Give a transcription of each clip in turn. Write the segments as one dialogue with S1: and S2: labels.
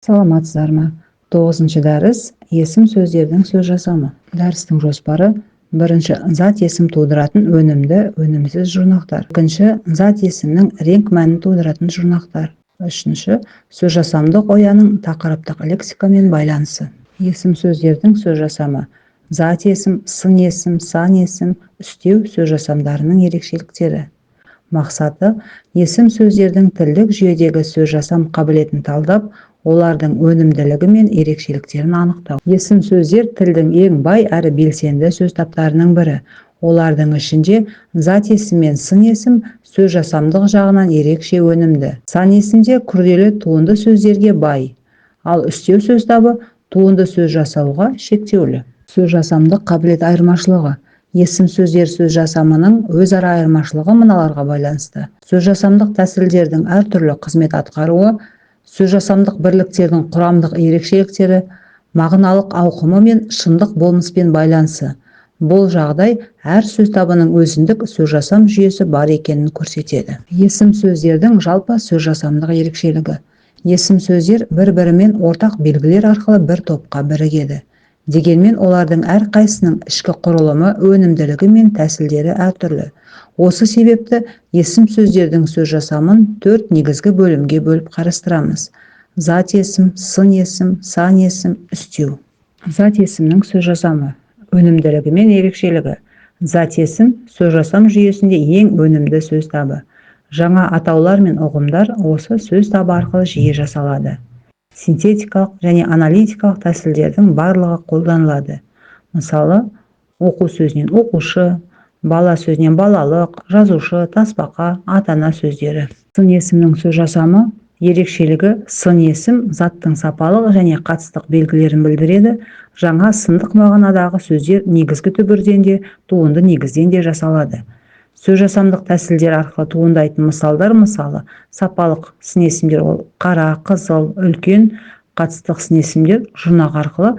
S1: Саламатсыздармы? 9-нчы дәріс есім сөздердің сөз жасамы. Дәрістің жоспары: бірінші, зат есім тудыратын өнімді, өнімсіз жұрнақтар. Екінші, зат есімнің реңк мәнін тудыратын жұрнақтар. Үшінші, сөз жасамдық ояның тақырыптық лексикамен байланысы. Есім сөздердің сөз жасамы: зат есім, сын есім, сан есім, үстеу сөз жасамдарының ерекшеліктері. Мақсаты: есім сөздердің тілдік жүйедегі сөз жасам қабілетін талдап, олардың өнімділігі мен ерекшеліктерін анықтау. Есім сөздер тілдің ең бай әрі белсенді сөз таптарының бірі. Олардың ішінде зат есім мен сын есім сөз жасамдық жағынан ерекше өнімді. Сан есімде күрделі туынды сөздерге бай, ал үстеу сөз табы туынды сөз жасауға шектеулі. Сөз жасамдық қабілет айырмашылығы: есім сөздер сөз жасамының өзара айырмашылығы мыналарға байланысты. Сөз жасамдық тәсілдердің әртүрлі қызмет атқаруы, сөз жасамдық бірліктердің құрамдық ерекшеліктері, мағыналық ауқымы мен шындық болмыспен байланысы. Бұл жағдай әр сөз табының өзіндік сөз жасам жүйесі бар екенін көрсетеді. Есім сөздердің жалпы сөз жасамдық ерекшелігі: есім сөздер бір-бірімен ортақ белгілер арқылы бір топқа бірігеді. Дегенмен олардың әрқайсының ішкі құрылымы, өнімділігі мен тәсілдері әртүрлі. Осы себепті есім сөздердің сөз жасамын 4 негізгі бөлімге бөліп қарастырамыз: зат есім, сын есім, сан есім, үстеу. Зат есімнің сөз жасамы: өнімділігі мен ерекшелігі. Зат есім сөз жасам жүйесінде ең өнімді сөз табы. Жаңа атаулар мен ұғымдар осы сөз табы арқылы жиі жасалады. Синтетикалық және аналитикалық тәсілдердің барлығы қолданылады. Мысалы, оқу сөзінен оқушы, бала сөзінен балалық, жазушы, тасбақа, ата-ана сөздері. Сын есімнің сөз жасамы: ерекшелігі: сын есім заттың сапалық және қатыстық белгілерін білдіреді. Жаңа сындық мағынадағы сөздер негізгі түбірден де, туынды негізден де жасалады. Сөз жасамдық тәсілдер арқылы туындайтын мысалдар: мысалы, сапалық сын есімдер ол қара, қызыл, үлкен. Қатыстық сын есімдер жұрнақ арқылы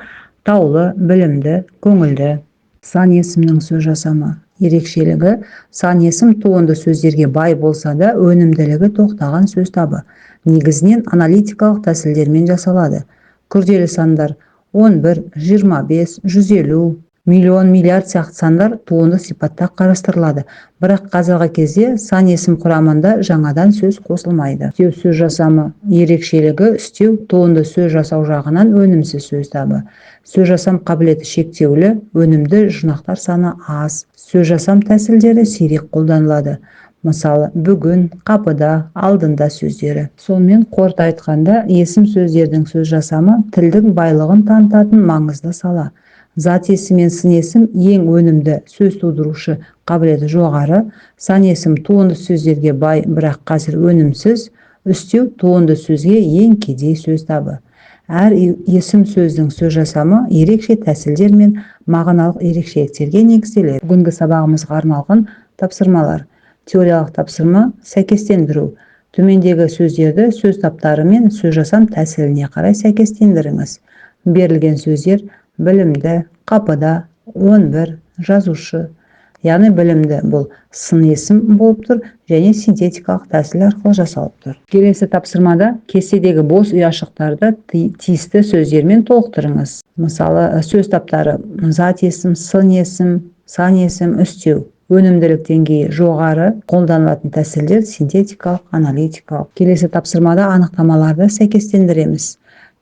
S1: таулы, білімді, көңілді. Сан есімнің сөз жасамы: ерекшелігі: сан есім туынды сөздерге бай болса да, өнімділігі тоқтаған сөз табы. Негізінен аналитикалық тәсілдермен жасалады. Күрделі сандар 11, 25, 150, миллион, миллиард сияқты сандар туынды сипатта қарастырылады. Бірақ қазіргі кезде сан есім құрамында жаңадан сөз қосылмайды. Үстеу сөз жасамы: ерекшелігі: үстеу туынды сөз жасау жағынан өнімсіз сөз табы. Сөз жасам қабілеті шектеулі, өнімді жұрнақтар саны аз. Сөз жасам тәсілдері сирек қолданылады. Мысалы, бүгін, қапыда, алдында сөздері. Сонымен қорыта айтқанда, есім сөздердің сөз жасамы тілдің байлығын танытатын маңызды сала. Зат есім мен сын есім ең өнімді сөз тудырушы қабілеті жоғары. Сан есім туынды сөздерге бай, бірақ қазір өнімсіз. Үстеу туынды сөзге ең кедей сөз табы. Әр есім сөздің сөз жасамы ерекше тәсілдер мен мағыналық ерекшеліктерге негізделеді. Бүгінгі сабағымызға арналған тапсырмалар: теориялық тапсырма: сәйкестендіру. Төмендегі сөздерді сөз таптары мен сөз жасам тәсіліне қарай сәйкестендіріңіз. Берілген сөздер: білімді, қапыда, 11, жазушы. Яғни білімді бұл сын есім болып тұр және синтетикалық тәсіл арқылы жасалып тұр. Келесі тапсырмада кестедегі бос ұяшықтарды тиісті сөздермен толықтырыңыз. Мысалы, сөз таптары: зат есім, сын есім, сан есім, үстеу. Өнімділік деңгейі жоғары, қолданылатын тәсілдер синтетикалық, аналитикалық. Келесі тапсырмада анықтамаларды сәйкестендіреміз.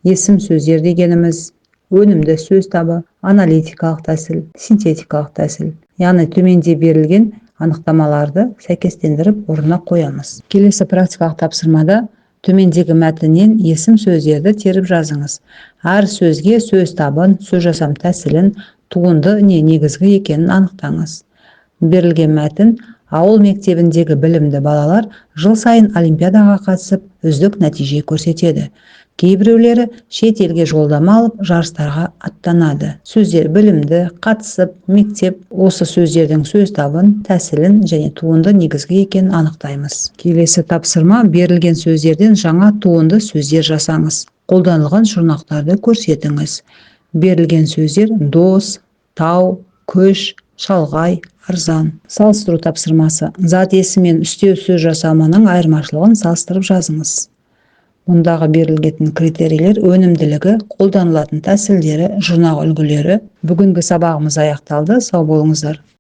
S1: Есім сөздер дегеніміз өнімді сөз табы, аналитикалық тәсіл, синтетикалық тәсіл. Яғни төменде берілген анықтамаларды сәйкестендіріп орнына қоямыз. Келесі практикалық тапсырмада төмендегі мәтіннен есім сөздерді теріп жазыңыз. Әр сөзге сөз табын, сөз жасам тәсілін, туынды не негізгі екенін анықтаңыз. Берілген мәтін: ауыл мектебіндегі білімді балалар жыл сайын олимпиадаға қатысып, үздік нәтиже көрсетеді. Кейбіреулері шет елге жолдама алып, жарыстарға аттанады. Сөздер: білімді, қатысып, мектеп. Осы сөздердің сөз табын, тәсілін және туынды негізгі екенін анықтаймыз. Келесі тапсырма: берілген сөздерден жаңа туынды сөздер жасаңыз. Қолданылған жұрнақтарды көрсетіңіз. Берілген сөздер: дос, тау, көш, шалғай, арзан. Салыстыру тапсырмасы: зат есім мен үстеу сөз жасамының айырмашылығын салыстырып жазыңыз. Мұндағы берілген критерийлер өнімділігі, қолданылатын тәсілдері, жұрнақ үлгілері. Бүгінгі сабағымыз аяқталды. Сау болыңыздар.